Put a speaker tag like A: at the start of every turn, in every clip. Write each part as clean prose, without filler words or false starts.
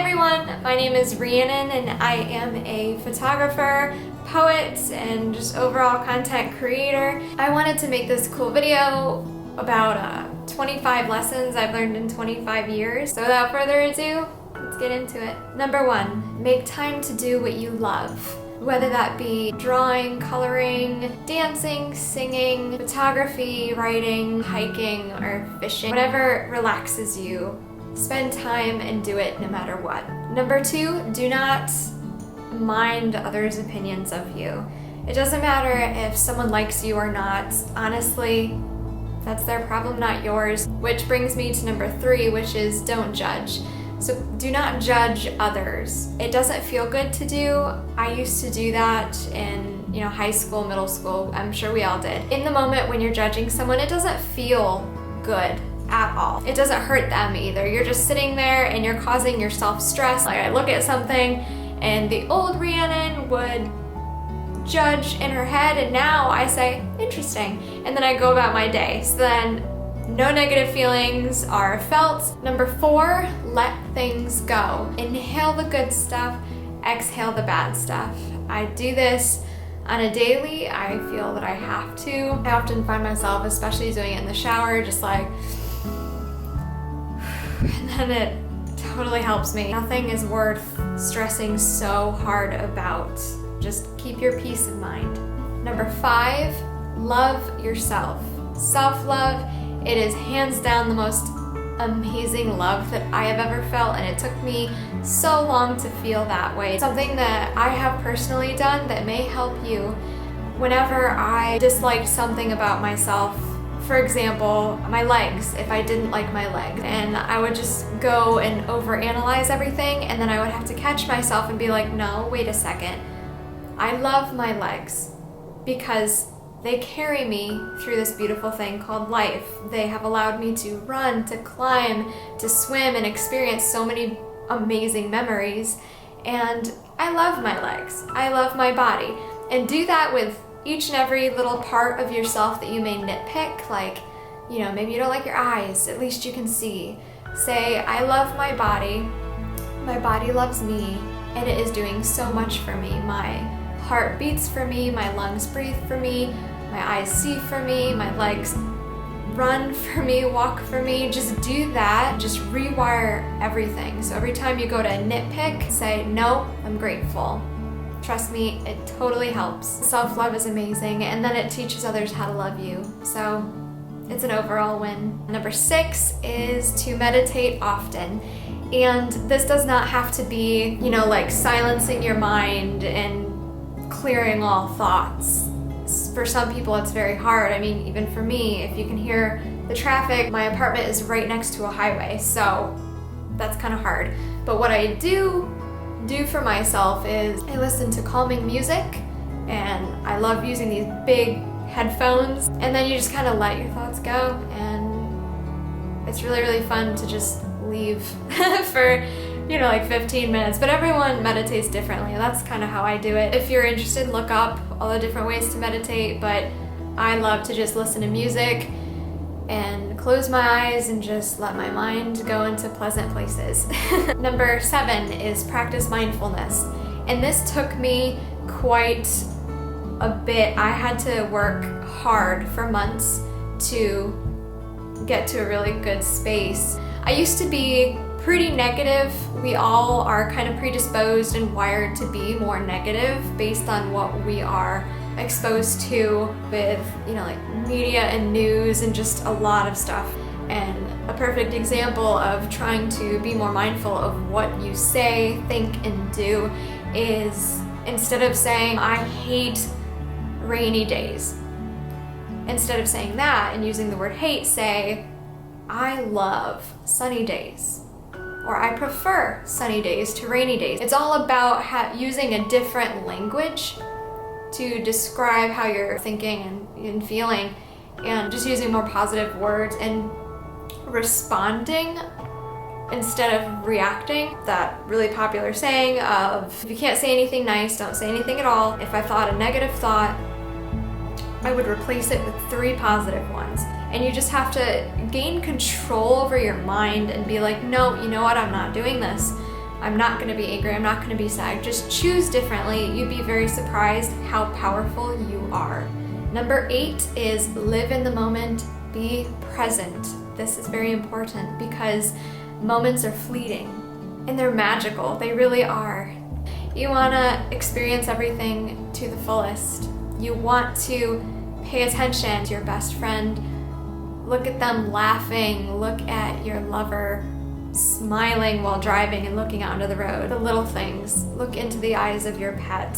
A: everyone, my name is Rhiannon and I am a photographer, poet, and just overall content creator. I wanted to make this cool video about 25 lessons I've learned in 25 years. So without further ado, let's get into it. Number 1, make time to do what you love. Whether that be drawing, coloring, dancing, singing, photography, writing, hiking, or fishing. Whatever relaxes you, spend time and do it no matter what. Number 2, do not mind others' opinions of you. It doesn't matter if someone likes you or not. Honestly, that's their problem, not yours. Which brings me to number 3, which is don't judge. So do not judge others. It doesn't feel good to do. I used to do that in high school, middle school. I'm sure we all did. In the moment when you're judging someone, it doesn't feel good at all. It doesn't hurt them either. You're just sitting there and you're causing yourself stress. Like I look at something and the old Rhiannon would judge in her head, and now I say, interesting, and then I go about my day. So then no negative feelings are felt. Number 4, let things go. Inhale the good stuff, exhale the bad stuff. I do this on a daily. I feel that I have to. I often find myself, especially doing it in the shower, just like, and then it totally helps me. Nothing is worth stressing so hard about. Just keep your peace of mind. Number 5, love yourself. Self-love, it is hands down the most amazing love that I have ever felt, and it took me so long to feel that way. Something that I have personally done that may help you. Whenever I disliked something about myself, for example, my legs, if I didn't like my legs, and I would just go and overanalyze everything, and then I would have to catch myself and be like, no, wait a second. I love my legs because they carry me through this beautiful thing called life. They have allowed me to run, to climb, to swim, and experience so many amazing memories. And I love my legs. I love my body. And do that with each and every little part of yourself that you may nitpick. Like, maybe you don't like your eyes. At least you can see. Say, I love my body. My body loves me. And it is doing so much for me. My heart beats for me. My lungs breathe for me. My eyes see for me. My legs run for me, walk for me. Just do that. Just rewire everything. So every time you go to nitpick, say, no, I'm grateful. Trust me, it totally helps. Self-love is amazing, and then it teaches others how to love you. So it's an overall win. Number 6 is to meditate often. And this does not have to be, like silencing your mind and clearing all thoughts. For some people, it's very hard. I mean, even for me, if you can hear the traffic, my apartment is right next to a highway, so that's kind of hard. But what I do for myself is I listen to calming music, and I love using these big headphones, and then you just kind of let your thoughts go, and it's really, really fun to just leave for like 15 minutes, but everyone meditates differently. That's kind of how I do it. If you're interested, look up all the different ways to meditate, but I love to just listen to music and close my eyes and just let my mind go into pleasant places. Number 7 is practice mindfulness. And this took me quite a bit. I had to work hard for months to get to a really good space. I used to be pretty negative. We all are kind of predisposed and wired to be more negative based on what we are exposed to with, like media and news and just a lot of stuff. And a perfect example of trying to be more mindful of what you say, think, and do is instead of saying, I hate rainy days, instead of saying that and using the word hate, say, I love sunny days. Or I prefer sunny days to rainy days. It's all about using a different language to describe how you're thinking and feeling, and just using more positive words and responding instead of reacting. That really popular saying of, if you can't say anything nice, don't say anything at all. If I thought a negative thought, I would replace it with 3 positive ones. And you just have to gain control over your mind and be like, no, you know what, I'm not doing this. I'm not gonna be angry, I'm not gonna be sad. Just choose differently. You'd be very surprised how powerful you are. Number 8 is live in the moment, be present. This is very important because moments are fleeting and they're magical. They really are. You wanna experience everything to the fullest. You want to pay attention to your best friend. Look at them laughing. Look at your lover smiling while driving and looking out into the road. The little things. Look into the eyes of your pet.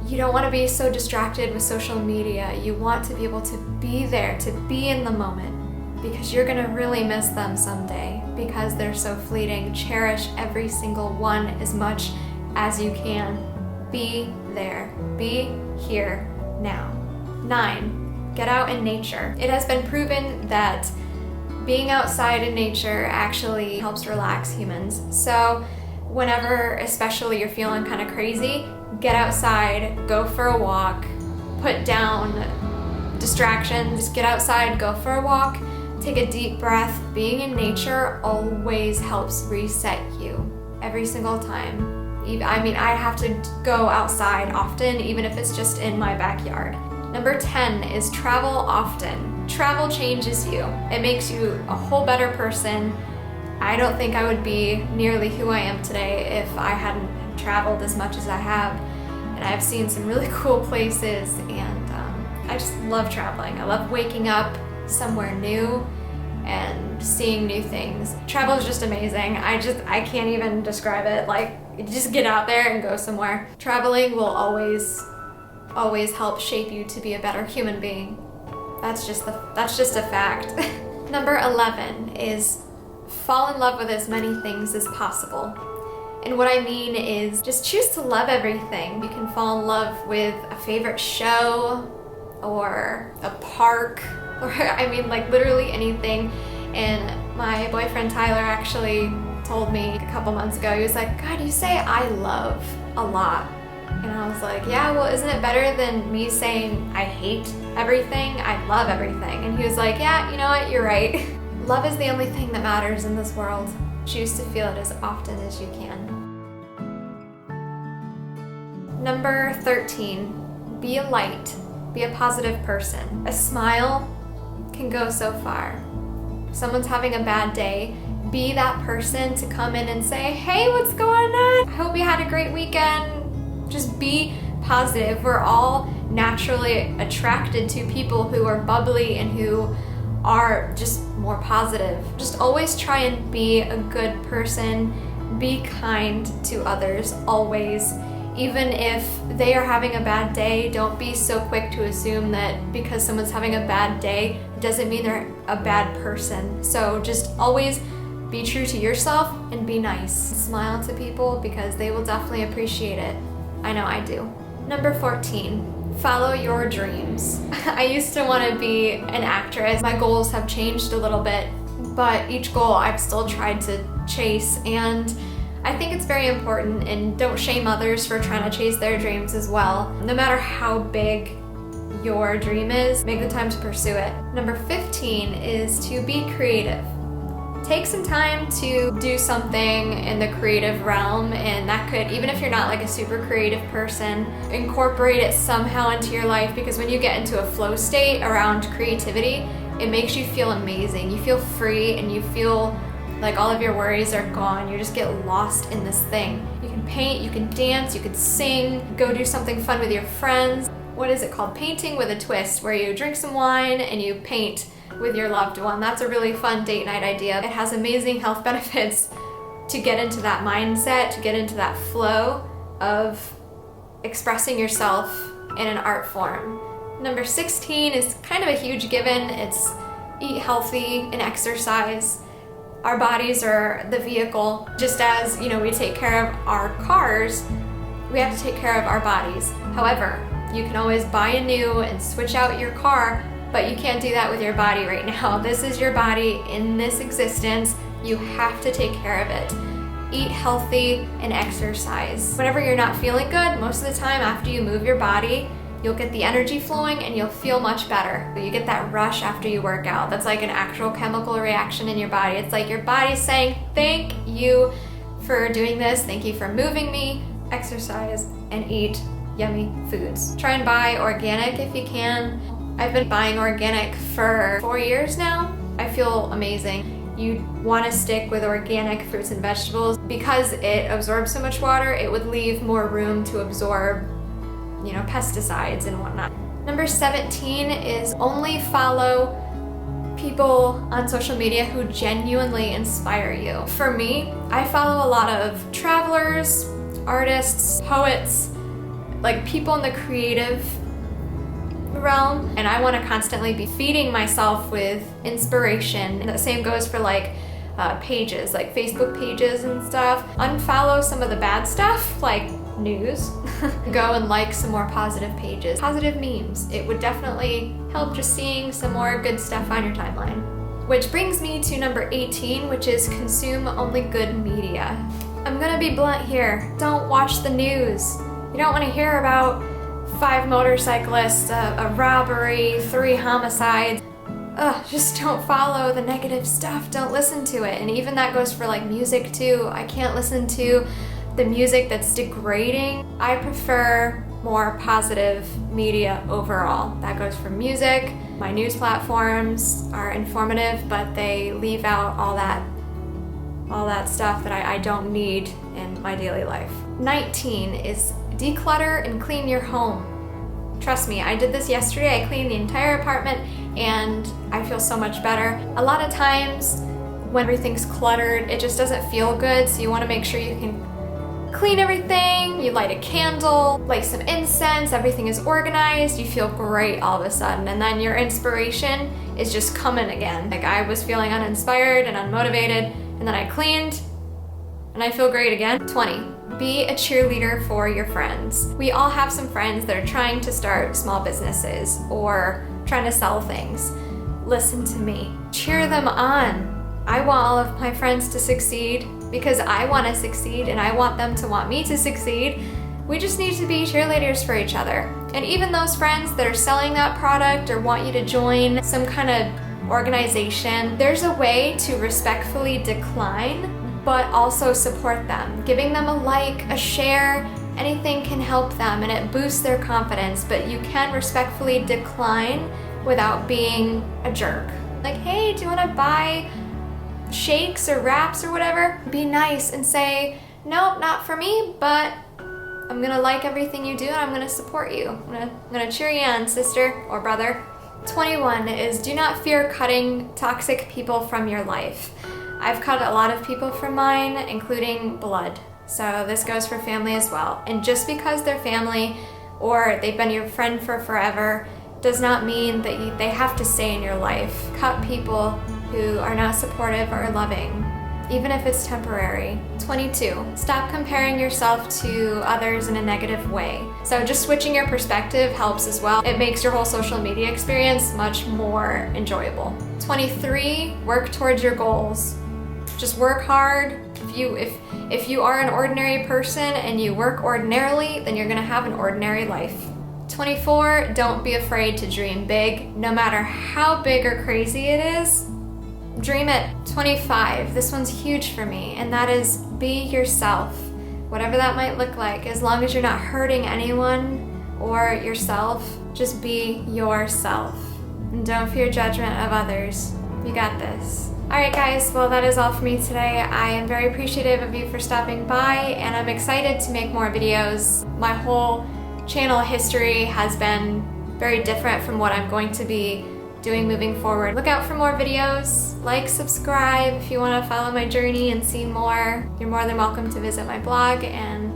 A: You don't want to be so distracted with social media. You want to be able to be there, to be in the moment, because you're going to really miss them someday because they're so fleeting. Cherish every single one as much as you can. Be there. Be here now. 9, get out in nature. It has been proven that being outside in nature actually helps relax humans. So whenever, especially you're feeling kind of crazy, get outside, go for a walk, put down distractions, get outside, go for a walk, take a deep breath. Being in nature always helps reset you every single time. I have to go outside often, even if it's just in my backyard. Number 10 is travel often. Travel changes you. It makes you a whole better person. I don't think I would be nearly who I am today if I hadn't traveled as much as I have. And I've seen some really cool places, and I just love traveling. I love waking up somewhere new and seeing new things. Travel is just amazing. I can't even describe it. Like, just get out there and go somewhere. Traveling will always help shape you to be a better human being. That's just a fact. Number 11 is fall in love with as many things as possible. And what I mean is just choose to love everything. You can fall in love with a favorite show or a park, or like literally anything. And my boyfriend Tyler actually told me a couple months ago, he was like, God, you say I love a lot. And I was like, yeah, well, isn't it better than me saying I hate everything? I love everything. And he was like, yeah, you know what, you're right. Love is the only thing that matters in this world. Choose to feel it as often as you can. Number 13, be a light. Be a positive person. A smile can go so far. If someone's having a bad day, be that person to come in and say, hey, what's going on? I hope you had a great weekend. Just be positive. We're all naturally attracted to people who are bubbly and who are just more positive. Just always try and be a good person. Be kind to others, always. Even if they are having a bad day, don't be so quick to assume that because someone's having a bad day, it doesn't mean they're a bad person. So just always be true to yourself and be nice. Smile to people because they will definitely appreciate it. I know I do. Number 14, follow your dreams. I used to want to be an actress. My goals have changed a little bit, but each goal I've still tried to chase, and I think it's very important, and don't shame others for trying to chase their dreams as well. No matter how big your dream is, make the time to pursue it. Number 15 is to be creative. Take some time to do something in the creative realm, and that could, even if you're not like a super creative person, incorporate it somehow into your life, because when you get into a flow state around creativity, it makes you feel amazing. You feel free and you feel like all of your worries are gone. You just get lost in this thing. You can paint, you can dance, you can sing, go do something fun with your friends. What is it called? Painting with a twist, where you drink some wine and you paint with your loved one. That's a really fun date night idea. It has amazing health benefits to get into that mindset, to get into that flow of expressing yourself in an art form. Number 16 is kind of a huge given. It's eat healthy and exercise. Our bodies are the vehicle. Just as, we take care of our cars, we have to take care of our bodies. However, you can always buy a new and switch out your car, but you can't do that with your body right now. This is your body in this existence. You have to take care of it. Eat healthy and exercise. Whenever you're not feeling good, most of the time after you move your body, you'll get the energy flowing and you'll feel much better. You get that rush after you work out. That's like an actual chemical reaction in your body. It's like your body's saying, thank you for doing this. Thank you for moving me, exercise, and eat yummy foods. Try and buy organic if you can. I've been buying organic for 4 years now. I feel amazing. You want to stick with organic fruits and vegetables because it absorbs so much water. It would leave more room to absorb, pesticides and whatnot. Number 17 is only follow people on social media who genuinely inspire you. For me, I follow a lot of travelers, artists, poets, like people in the creative realm, and I want to constantly be feeding myself with inspiration. And the same goes for pages, like Facebook pages and stuff. Unfollow some of the bad stuff, like news. Go and like some more positive pages, positive memes. It would definitely help just seeing some more good stuff on your timeline. Which brings me to number 18, which is consume only good media. I'm gonna be blunt here. Don't watch the news. You don't want to hear about 5 motorcyclists, a robbery, 3 homicides. Just don't follow the negative stuff. Don't listen to it. And even that goes for music too. I can't listen to the music that's degrading. I prefer more positive media overall. That goes for music. My news platforms are informative, but they leave out all that stuff that I don't need in my daily life. 19 is declutter and clean your home. Trust me, I did this yesterday. I cleaned the entire apartment and I feel so much better. A lot of times when everything's cluttered, it just doesn't feel good, so you want to make sure you can clean everything. You light a candle, light some incense, everything is organized, you feel great all of a sudden, and then your inspiration is just coming again. I was feeling uninspired and unmotivated, and then I cleaned and I feel great again. 20. Be a cheerleader for your friends. We all have some friends that are trying to start small businesses or trying to sell things. Listen to me. Cheer them on. I want all of my friends to succeed because I want to succeed and I want them to want me to succeed. We just need to be cheerleaders for each other. And even those friends that are selling that product or want you to join some kind of organization, there's a way to respectfully decline but also support them. Giving them a like, a share, anything can help them and it boosts their confidence, but you can respectfully decline without being a jerk. Like, hey, do you want to buy shakes or wraps or whatever? Be nice and say, nope, not for me, but I'm gonna like everything you do and I'm gonna support you. I'm gonna cheer you on, sister or brother. 21 is do not fear cutting toxic people from your life. I've cut a lot of people from mine, including blood. So this goes for family as well. And just because they're family or they've been your friend for forever does not mean that they have to stay in your life. Cut people who are not supportive or loving, even if it's temporary. 22, stop comparing yourself to others in a negative way. So just switching your perspective helps as well. It makes your whole social media experience much more enjoyable. 23, work towards your goals. Just work hard. If you are an ordinary person and you work ordinarily, then you're gonna have an ordinary life. 24, don't be afraid to dream big. No matter how big or crazy it is, dream it. 25, this one's huge for me, and that is be yourself. Whatever that might look like, as long as you're not hurting anyone or yourself, just be yourself. And don't fear judgment of others. You got this. Alright guys, well that is all for me today. I am very appreciative of you for stopping by and I'm excited to make more videos. My whole channel history has been very different from what I'm going to be doing moving forward. Look out for more videos. Like, subscribe if you want to follow my journey and see more. You're more than welcome to visit my blog and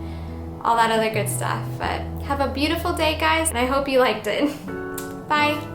A: all that other good stuff. But have a beautiful day guys and I hope you liked it. Bye!